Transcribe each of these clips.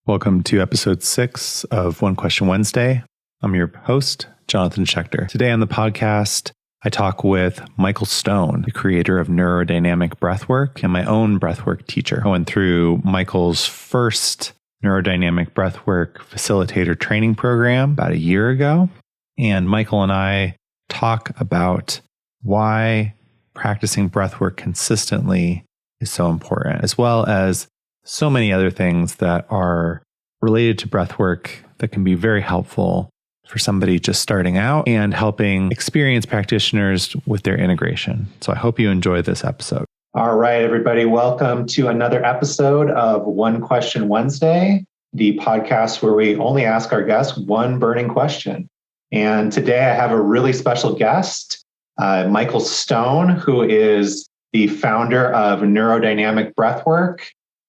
Welcome to episode 6 of One Question Wednesday. I'm your host, Jonathan Schechter. Today on the podcast, I talk with Michael Stone, the creator of Neurodynamic breathwork and my own breathwork teacher. I went through Michael's first Neurodynamic breathwork facilitator training program about a year ago. And Michael and I talk about why practicing breathwork consistently is so important, as well as so many other things that are related to breathwork that can be very helpful for somebody just starting out and helping experienced practitioners with their integration. So I hope you enjoy this episode. All right, everybody, welcome to another episode of One Question Wednesday, the podcast where we only ask our guests one burning question. And today I have a really special guest, Michael Stone, who is the founder of Neurodynamic breathwork.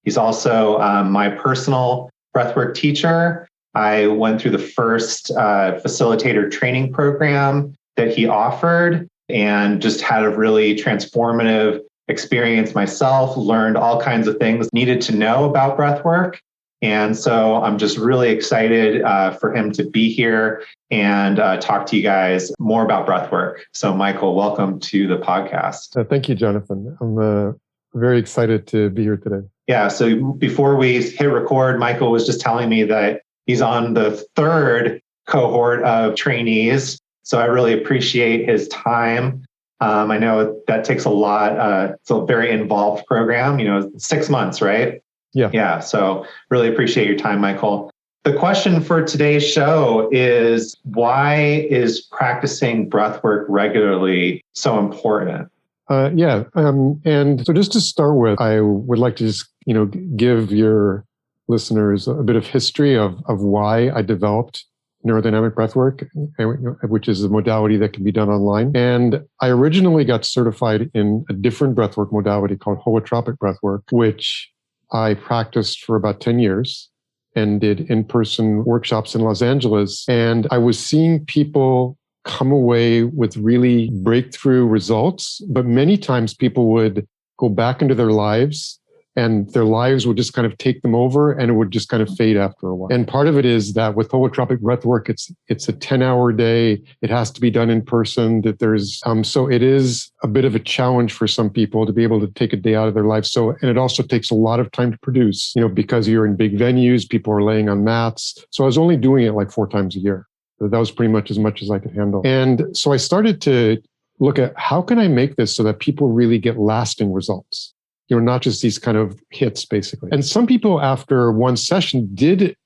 He's also my personal breathwork teacher. I went through the first facilitator training program that he offered and just had a really transformative experience myself, learned all kinds of things needed to know about breathwork. And so I'm just really excited for him to be here and talk to you guys more about breathwork. So Michael, welcome to the podcast. Thank you, Jonathan. I'm very excited to be here today. Yeah, so before we hit record, Michael was just telling me that he's on the third cohort of trainees. So I really appreciate his time. I know that takes a lot. It's a very involved program, 6 months, right? Yeah. Yeah, so really appreciate your time, Michael. The question for today's show is, why is practicing breathwork regularly so important? And so just to start with, I would like to just, give your listeners a bit of history of why I developed neurodynamic breathwork, which is a modality that can be done online. And I originally got certified in a different breathwork modality called holotropic breathwork, which I practiced for about 10 years and did in-person workshops in Los Angeles. And I was seeing people come away with really breakthrough results, but many times people would go back into their lives and their lives would just kind of take them over and it would just kind of fade after a while. And part of it is that with holotropic breathwork, it's a 10-hour day. It has to be done in person. So it is a bit of a challenge for some people to be able to take a day out of their life. And it also takes a lot of time to produce, because you're in big venues, people are laying on mats. So I was only doing it like 4 times a year. That was pretty much as I could handle. And so I started to look at how can I make this so that people really get lasting results? Not just these kind of hits, basically. And some people after one session did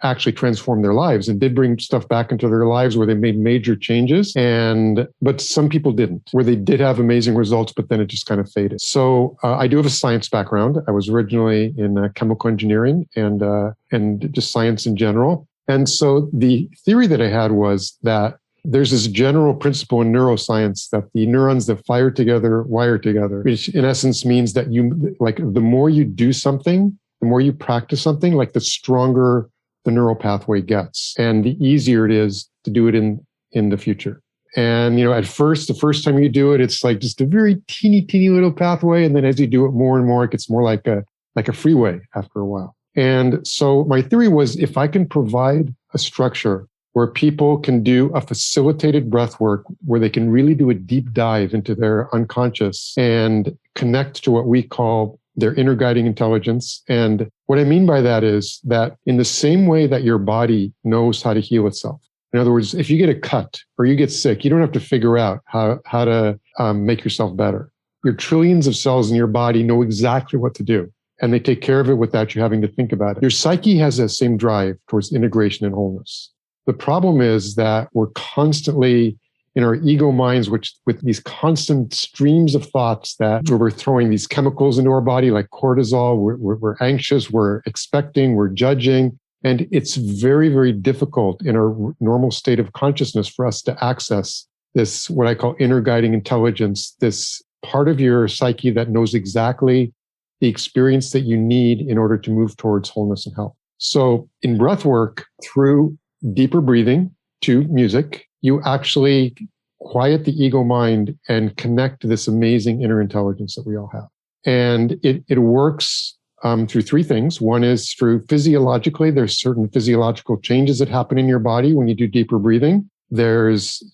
actually transform their lives and did bring stuff back into their lives where they made major changes. But some people didn't, where they did have amazing results, but then it just kind of faded. So I do have a science background. I was originally in chemical engineering and just science in general. And so the theory that I had was that there's this general principle in neuroscience that the neurons that fire together wire together, which in essence means that the more you do something, the more you practice something, like the stronger the neural pathway gets and the easier it is to do it in the future. And, at first, the first time you do it, it's like just a very teeny little pathway. And then as you do it more and more, it gets more like a freeway after a while. And so my theory was, if I can provide a structure where people can do a facilitated breath work, where they can really do a deep dive into their unconscious and connect to what we call their inner guiding intelligence. And what I mean by that is that in the same way that your body knows how to heal itself. In other words, if you get a cut or you get sick, you don't have to figure out how to make yourself better. Your trillions of cells in your body know exactly what to do, and they take care of it without you having to think about it. Your psyche has that same drive towards integration and wholeness. The problem is that we're constantly in our ego minds, with these constant streams of thoughts where we're throwing these chemicals into our body like cortisol. We're anxious, we're expecting, we're judging. And it's very, very difficult in our normal state of consciousness for us to access this, what I call inner guiding intelligence, this part of your psyche that knows exactly the experience that you need in order to move towards wholeness and health. So in breath work, through deeper breathing to music, you actually quiet the ego mind and connect to this amazing inner intelligence that we all have. And it works through three things. One is through physiologically. There's certain physiological changes that happen in your body when you do deeper breathing.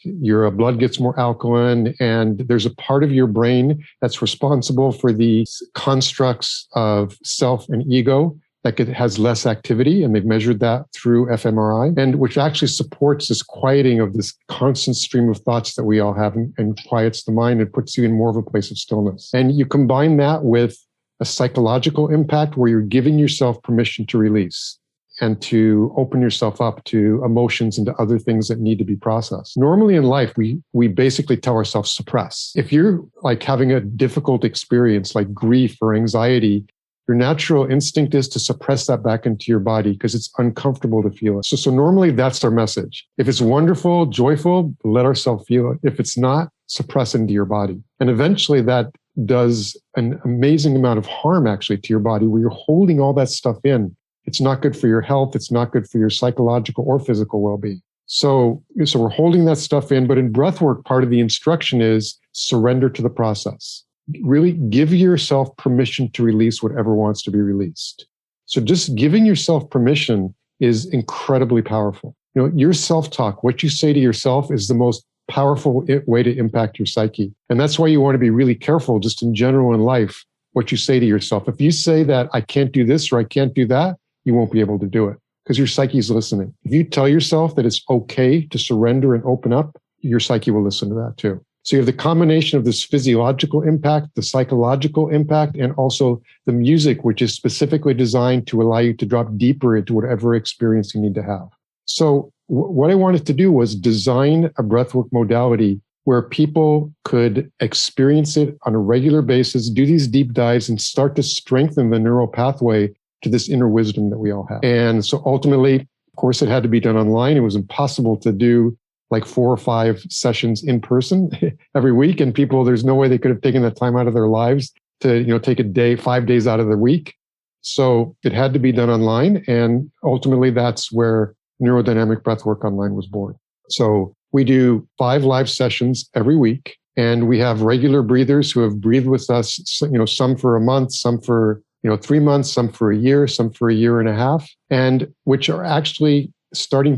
Your blood gets more alkaline, and there's a part of your brain that's responsible for the constructs of self and ego that has less activity, and they've measured that through fMRI, and which actually supports this quieting of this constant stream of thoughts that we all have, and quiets the mind and puts you in more of a place of stillness. And you combine that with a psychological impact where you're giving yourself permission to release and to open yourself up to emotions and to other things that need to be processed. Normally in life, we basically tell ourselves suppress. If you're like having a difficult experience like grief or anxiety, your natural instinct is to suppress that back into your body because it's uncomfortable to feel it. So normally that's our message. If it's wonderful, joyful, let ourselves feel it. If it's not, suppress into your body. And eventually that does an amazing amount of harm actually to your body where you're holding all that stuff in. It's not good for your health. It's not good for your psychological or physical well-being. So we're holding that stuff in. But in breathwork, part of the instruction is surrender to the process. Really give yourself permission to release whatever wants to be released. So just giving yourself permission is incredibly powerful. Your self-talk, what you say to yourself, is the most powerful way to impact your psyche. And that's why you want to be really careful just in general in life, what you say to yourself. If you say that I can't do this or I can't do that, you won't be able to do it because your psyche is listening. If you tell yourself that it's okay to surrender and open up, your psyche will listen to that too. So you have the combination of this physiological impact, the psychological impact, and also the music, which is specifically designed to allow you to drop deeper into whatever experience you need to have. So what I wanted to do was design a breathwork modality where people could experience it on a regular basis, do these deep dives, and start to strengthen the neural pathway to this inner wisdom that we all have. And so ultimately, of course, it had to be done online. It was impossible to do like 4 or 5 sessions in person every week. And there's no way they could have taken that time out of their lives to, take a day, 5 days out of the week. So it had to be done online. And ultimately, that's where Neurodynamic Breathwork Online was born. So we do 5 live sessions every week. And we have regular breathers who have breathed with us, some for a month, some for 3 months, some for a year, some for a year and a half, and which are actually starting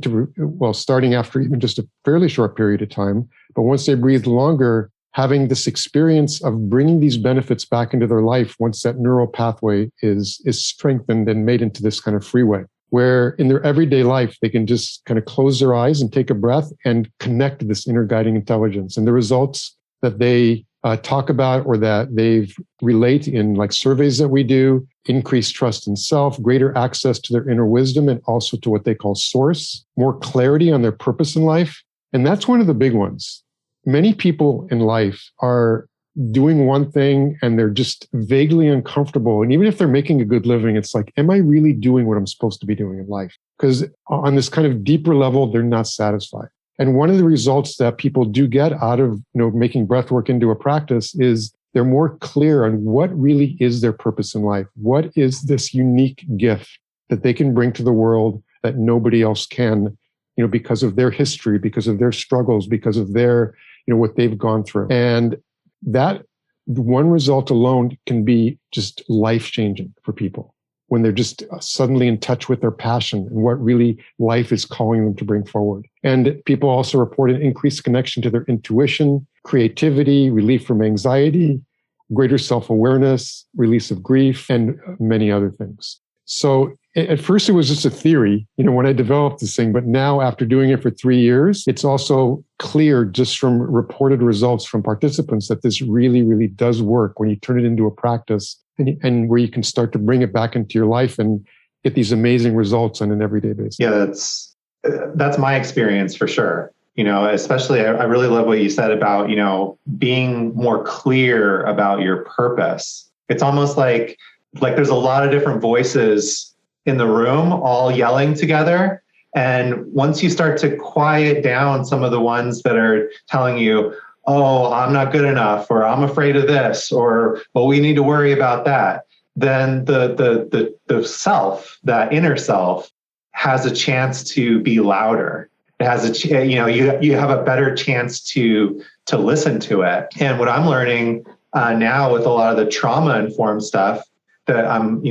after even just a fairly short period of time. But once they breathe longer, having this experience of bringing these benefits back into their life once that neural pathway is strengthened and made into this kind of freeway, where in their everyday life, they can just kind of close their eyes and take a breath and connect to this inner guiding intelligence. And the results that they talk about or that they've relate in like surveys that we do, increased trust in self, greater access to their inner wisdom, and also to what they call source, more clarity on their purpose in life. And that's one of the big ones. Many people in life are doing one thing and they're just vaguely uncomfortable. And even if they're making a good living, it's like, am I really doing what I'm supposed to be doing in life? Because on this kind of deeper level, they're not satisfied. And one of the results that people do get out of making breathwork into a practice is they're more clear on what really is their purpose in life. What is this unique gift that they can bring to the world that nobody else can, because of their history, because of their struggles, because of their, what they've gone through. And that one result alone can be just life-changing for people when they're just suddenly in touch with their passion and what really life is calling them to bring forward. And people also report an increased connection to their intuition, creativity, relief from anxiety, greater self-awareness, release of grief, and many other things. So at first it was just a theory, when I developed this thing, but now after doing it for 3 years, it's also clear just from reported results from participants that this really, really does work when you turn it into a practice and where you can start to bring it back into your life and get these amazing results on an everyday basis. Yeah, that's my experience for sure. Especially I really love what you said about, being more clear about your purpose. It's almost like there's a lot of different voices in the room all yelling together. And once you start to quiet down some of the ones that are telling you, oh, I'm not good enough, or I'm afraid of this, or, well, we need to worry about that, then the self, that inner self, has a chance to be louder. It has you have a better chance to listen to it. And what I'm learning now with a lot of the trauma-informed stuff, that I'm,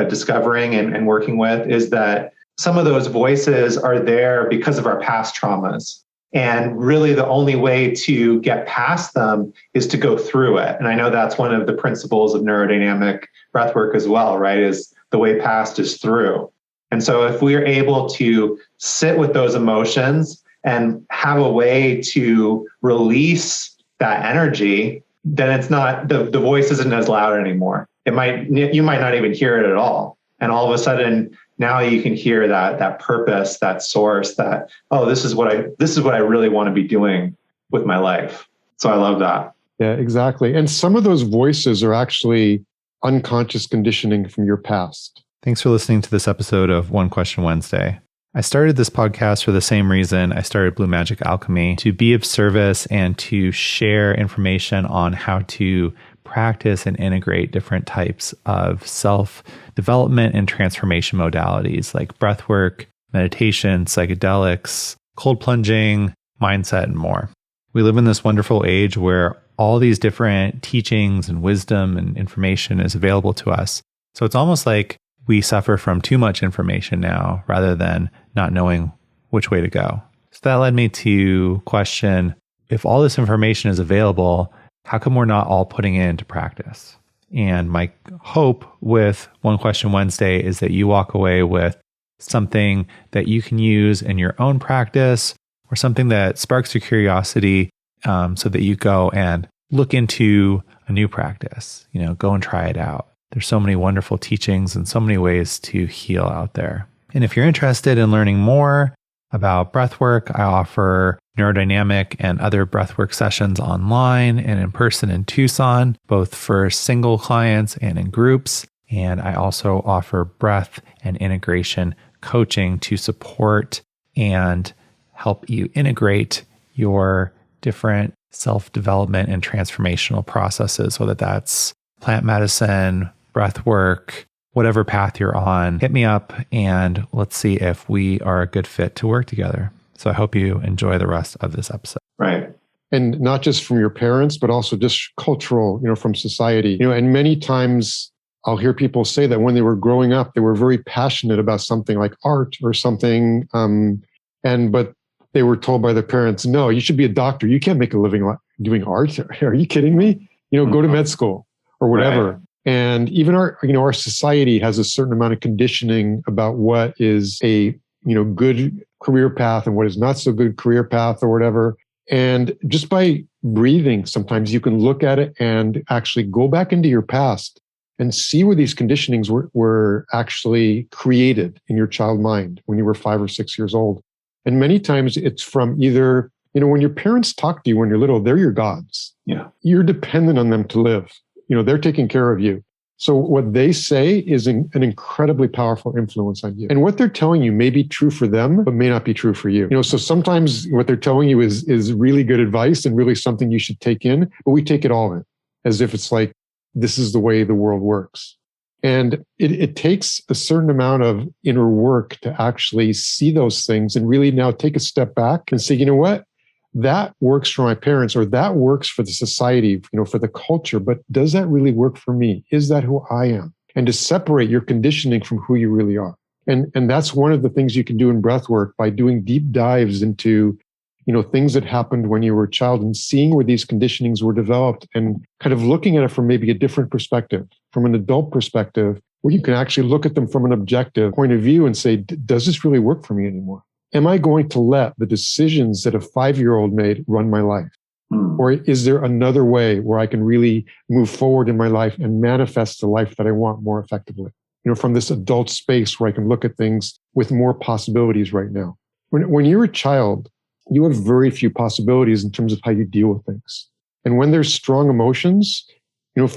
discovering and working with is that some of those voices are there because of our past traumas. And really the only way to get past them is to go through it. And I know that's one of the principles of neurodynamic breathwork as well, right? Is the way past is through. And so if we are able to sit with those emotions and have a way to release that energy, then it's not, the voice isn't as loud anymore. You might not even hear it at all. And all of a sudden, now you can hear that purpose, that source, that, oh, this is what I really want to be doing with my life. So I love that. Yeah, exactly. And some of those voices are actually unconscious conditioning from your past. Thanks for listening to this episode of One Question Wednesday. I started this podcast for the same reason I started Blue Magic Alchemy, to be of service and to share information on how to practice and integrate different types of self-development and transformation modalities like breathwork, meditation, psychedelics, cold plunging, mindset, and more. We live in this wonderful age where all these different teachings and wisdom and information is available to us. So it's almost like we suffer from too much information now rather than not knowing which way to go. So that led me to question, if all this information is available, how come we're not all putting it into practice? And my hope with One Question Wednesday is that you walk away with something that you can use in your own practice, or something that sparks your curiosity, so that you go and look into a new practice, go and try it out. There's so many wonderful teachings and so many ways to heal out there. And if you're interested in learning more about breathwork, I offer Neurodynamic and other breathwork sessions online and in person in Tucson, both for single clients and in groups. And I also offer breath and integration coaching to support and help you integrate your different self-development and transformational processes, whether that's plant medicine, breathwork, whatever path you're on. Hit me up and let's see if we are a good fit to work together. So I hope you enjoy the rest of this episode. Right. And not just from your parents, but also just cultural, from society. And many times I'll hear people say that when they were growing up, they were very passionate about something like art or something. But they were told by their parents, no, you should be a doctor. You can't make a living doing art. Are you kidding me? Go to med school or whatever. Right. And even our society has a certain amount of conditioning about what is a, good career path and what is not so good career path or whatever. And just by breathing, sometimes you can look at it and actually go back into your past and see where these conditionings were actually created in your child mind when you were 5 or 6 years old. And many times it's from either, when your parents talk to you when you're little, they're your gods. Yeah. You're dependent on them to live. They're taking care of you. So what they say is an incredibly powerful influence on you. And what they're telling you may be true for them, but may not be true for you. So sometimes what they're telling you is really good advice and really something you should take in, but we take it all in as if it's like, this is the way the world works. And it takes a certain amount of inner work to actually see those things and really now take a step back and say, you know what? That works for my parents, or that works for the society, for the culture, but does that really work for me? Is that who I am? And to separate your conditioning from who you really are. And that's one of the things you can do in breath work by doing deep dives into, things that happened when you were a child and seeing where these conditionings were developed and kind of looking at it from maybe a different perspective, from an adult perspective, where you can actually look at them from an objective point of view and say, does this really work for me anymore? Am I going to let the decisions that a 5-year-old made run my life? Or is there another way where I can really move forward in my life and manifest the life that I want more effectively? From this adult space where I can look at things with more possibilities right now. When you're a child, you have very few possibilities in terms of how you deal with things. And when there's strong emotions,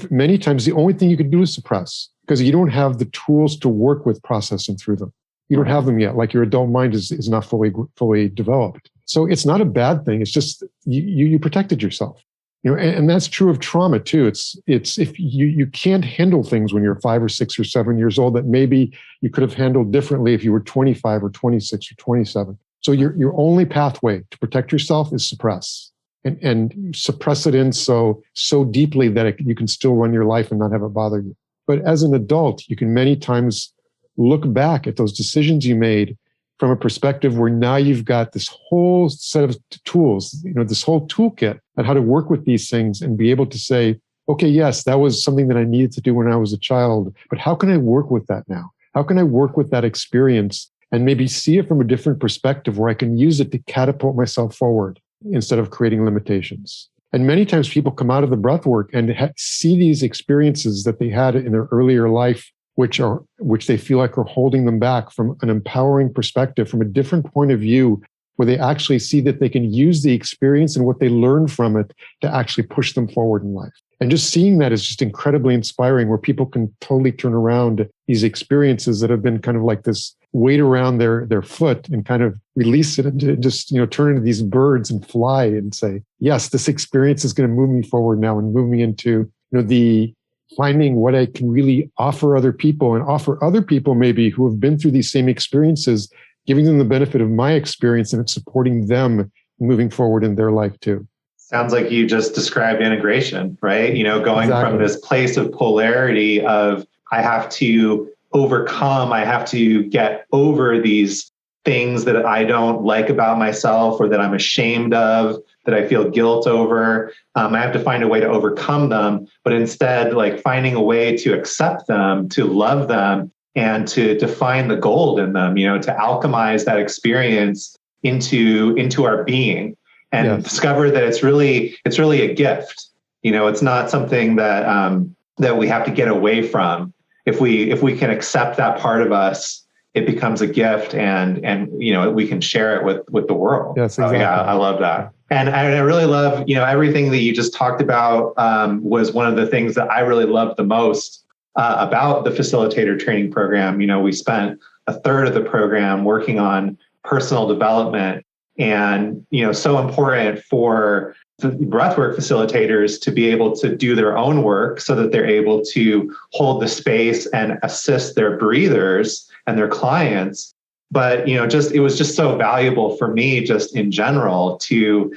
many times the only thing you can do is suppress because you don't have the tools to work with processing through them. You don't have them yet. Like your adult mind is not fully developed. So it's not a bad thing. It's just you protected yourself. And that's true of trauma too. It's if you can't handle things when you're 5 or 6 or 7 years old that maybe you could have handled differently if you were 25 or 26 or 27. So your only pathway to protect yourself is suppress and suppress it in so deeply that you can still run your life and not have it bother you. But as an adult, you can many times look back at those decisions you made from a perspective where now you've got this whole set of tools, this whole toolkit on how to work with these things and be able to say, okay, yes, that was something that I needed to do when I was a child, but how can I work with that now? How can I work with that experience and maybe see it from a different perspective where I can use it to catapult myself forward instead of creating limitations? And many times people come out of the breath work and see these experiences that they had in their earlier life, which they feel like are holding them back from an empowering perspective, from a different point of view, where they actually see that they can use the experience and what they learn from it to actually push them forward in life. And just seeing that is just incredibly inspiring, where people can totally turn around these experiences that have been kind of like this weight around their foot and kind of release it and just, turn into these birds and fly and say, yes, this experience is going to move me forward now and move me into, the finding what I can really offer other people and offer other people maybe who have been through these same experiences, giving them the benefit of my experience and it's supporting them moving forward in their life too. Sounds like you just described integration, right? Going Exactly. from this place of polarity of I have to overcome, I have to get over these things that I don't like about myself or that I'm ashamed of, that I feel guilt over. I have to find a way to overcome them, but instead like finding a way to accept them, to love them, and to find the gold in them, to alchemize that experience into our being and discover that it's really a gift. It's not something that we have to get away from. If we can accept that part of us, it becomes a gift, and we can share it with the world. Yes, exactly. Oh, yeah, I love that. And I really love, everything that you just talked about was one of the things that I really loved the most about the facilitator training program. We spent a third of the program working on personal development, and so important for the breathwork facilitators to be able to do their own work so that they're able to hold the space and assist their breathers and their clients. But it was just so valuable for me, just in general, to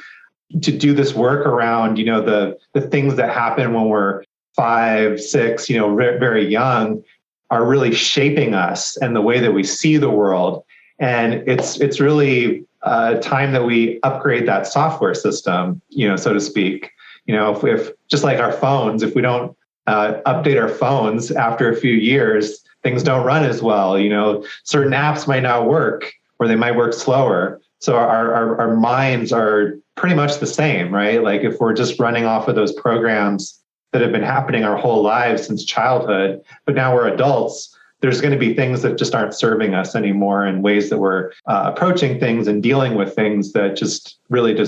do this work around the things that happen when we're 5, 6, very, very young, are really shaping us and the way that we see the world. And it's really time that we upgrade that software system, so to speak. If just like our phones, if we don't update our phones after a few years, things don't run as well. Certain apps might not work, or they might work slower. So our minds are pretty much the same, right? Like if we're just running off of those programs that have been happening our whole lives since childhood, but now we're adults, there's going to be things that just aren't serving us anymore, and ways that we're approaching things and dealing with things that just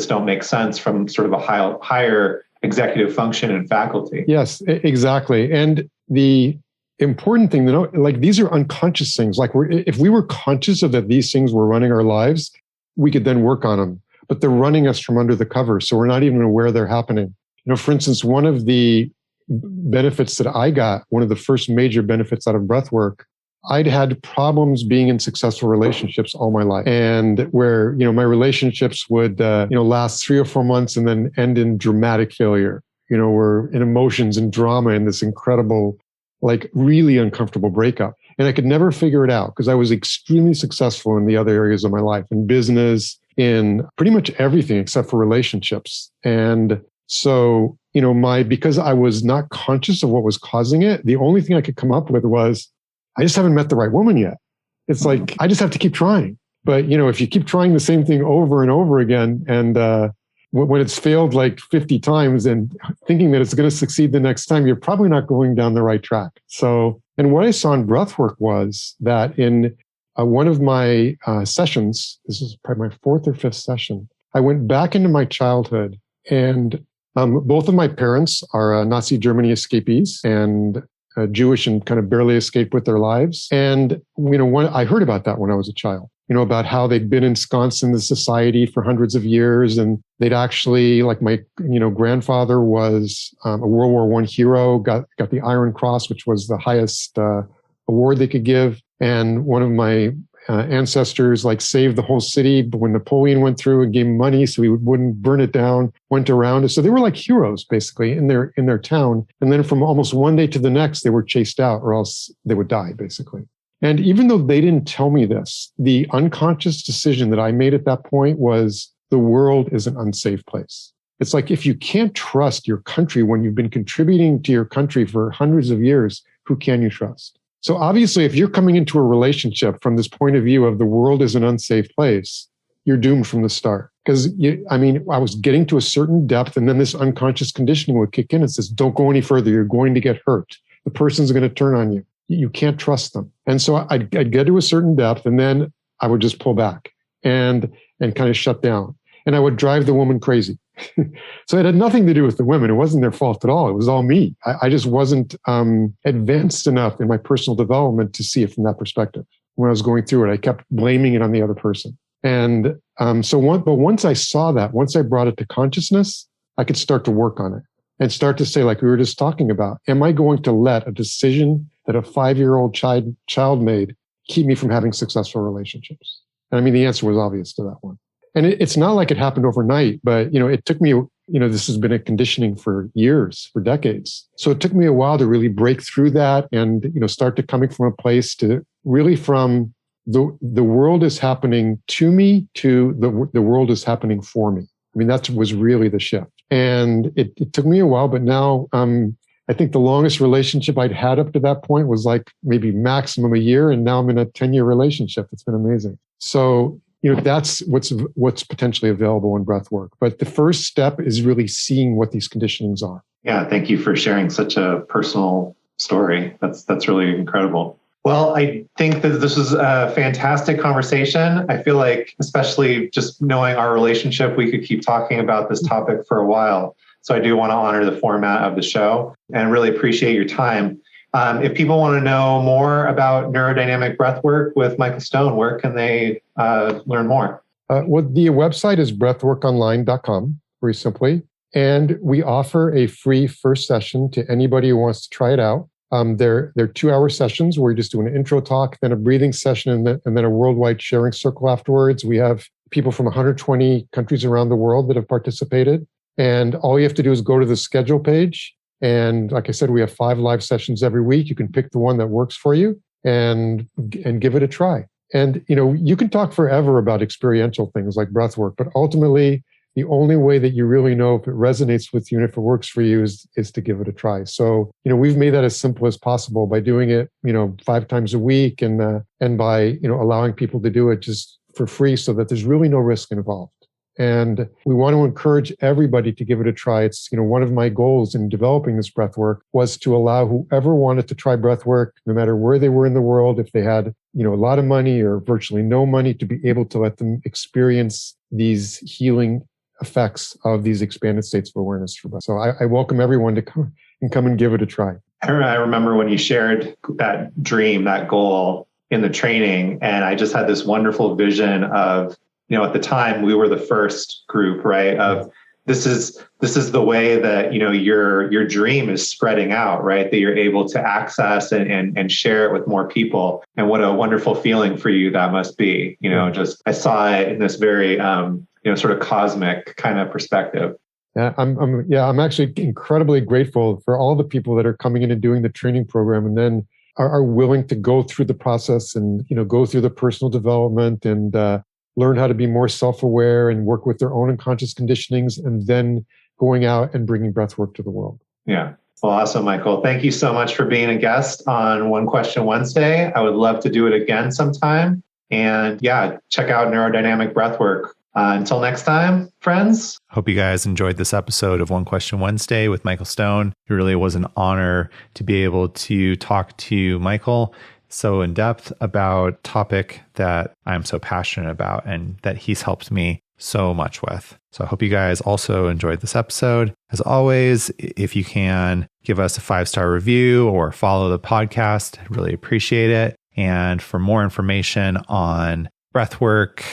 don't make sense from sort of a higher executive function and faculty. Yes, exactly. And the important thing to know, like, these are unconscious things. Like if we were conscious of that these things were running our lives, we could then work on them. But they're running us from under the cover, so we're not even aware they're happening. For instance, one of the benefits that I got, one of the first major benefits out of breathwork, I'd had problems being in successful relationships all my life, and where my relationships would last 3 or 4 months and then end in dramatic failure. We're in emotions and drama and this incredible, like, really uncomfortable breakup. And I could never figure it out because I was extremely successful in the other areas of my life, in business, in pretty much everything except for relationships. And so, because I was not conscious of what was causing it, the only thing I could come up with was, I just haven't met the right woman yet. It's like, I just have to keep trying. But, if you keep trying the same thing over and over again, and when it's failed like 50 times and thinking that it's going to succeed the next time, you're probably not going down the right track. So, and what I saw in breathwork was that in one of my sessions, this is probably my 4th or 5th session, I went back into my childhood, and both of my parents are Nazi Germany escapees and Jewish and kind of barely escaped with their lives. And, I heard about that when I was a child, about how they'd been ensconced in the society for hundreds of years. And they'd actually, like my, grandfather was a World War I hero, got the Iron Cross, which was the highest award they could give. And one of my ancestors like saved the whole city, but when Napoleon went through and gave him money so he wouldn't burn it down, went around it. So they were like heroes basically in their town. And then from almost one day to the next, they were chased out or else they would die basically. And even though they didn't tell me this, the unconscious decision that I made at that point was the world is an unsafe place. It's like if you can't trust your country when you've been contributing to your country for hundreds of years, who can you trust? So obviously, if you're coming into a relationship from this point of view of the world is an unsafe place, you're doomed from the start. Because I was getting to a certain depth, and then this unconscious conditioning would kick in and says, don't go any further. You're going to get hurt. The person's going to turn on you. You can't trust them. And so I'd get to a certain depth, and then I would just pull back and kind of shut down. And I would drive the woman crazy. So it had nothing to do with the women. It wasn't their fault at all. It was all me. I just wasn't advanced enough in my personal development to see it from that perspective. When I was going through it, I kept blaming it on the other person. And but once I saw that, once I brought it to consciousness, I could start to work on it and start to say, like we were just talking about, am I going to let a decision that a 5-year-old child made keep me from having successful relationships? And I mean, the answer was obvious to that one. And it's not like it happened overnight, but it took me, this has been a conditioning for years, for decades. So it took me a while to really break through that and, start to coming from a place to really from the world is happening to me to the world is happening for me. I mean, that was really the shift. And it took me a while, but now I think the longest relationship I'd had up to that point was like maybe maximum a year. And now I'm in a 10-year relationship. It's been amazing. So that's what's potentially available in breath work. But the first step is really seeing what these conditionings are. Yeah, thank you for sharing such a personal story. That's really incredible. Well, I think that this was a fantastic conversation. I feel like, especially just knowing our relationship, we could keep talking about this topic for a while. So I do want to honor the format of the show and really appreciate your time. If people want to know more about neurodynamic breathwork with Michael Stone, where can they learn more? The website is breathworkonline.com, very simply. And we offer a free first session to anybody who wants to try it out. They're 2-hour sessions where you just do an intro talk, then a breathing session, and then a worldwide sharing circle afterwards. We have people from 120 countries around the world that have participated. And all you have to do is go to the schedule page. And like I said, we have 5 live sessions every week. You can pick the one that works for you and give it a try. And, you can talk forever about experiential things like breath work, but ultimately the only way that you really know if it resonates with you and if it works for you is to give it a try. So, we've made that as simple as possible by doing it, 5 times a week and by, allowing people to do it just for free so that there's really no risk involved. And we want to encourage everybody to give it a try. It's, one of my goals in developing this breath work was to allow whoever wanted to try breath work, no matter where they were in the world, if they had, a lot of money or virtually no money, to be able to let them experience these healing effects of these expanded states of awareness for breath. So I welcome everyone to come and give it a try. I remember when you shared that dream, that goal in the training, and I just had this wonderful vision of, at the time we were the first group, right? Of this is the way that, your dream is spreading out, right? That you're able to access and share it with more people. And what a wonderful feeling for you that must be, just, I saw it in this very, sort of cosmic kind of perspective. Yeah, I'm actually incredibly grateful for all the people that are coming in and doing the training program and then are willing to go through the process and, go through the personal development and, learn how to be more self-aware and work with their own unconscious conditionings, and then going out and bringing breath work to the world. Yeah. Well, awesome, Michael. Thank you so much for being a guest on One Question Wednesday. I would love to do it again sometime. And yeah, check out Neurodynamic Breathwork. Until next time, friends. Hope you guys enjoyed this episode of One Question Wednesday with Michael Stone. It really was an honor to be able to talk to Michael so in depth about a topic that I'm so passionate about and that he's helped me so much with. So I hope you guys also enjoyed this episode. As always, if you can give us a 5-star review or follow the podcast, I'd really appreciate it. And for more information on breathwork,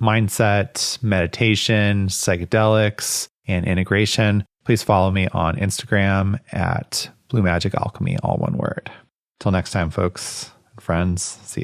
mindset, meditation, psychedelics, and integration, please follow me on Instagram at Blue Magic Alchemy, all one word. Till next time, folks. Friends, see ya.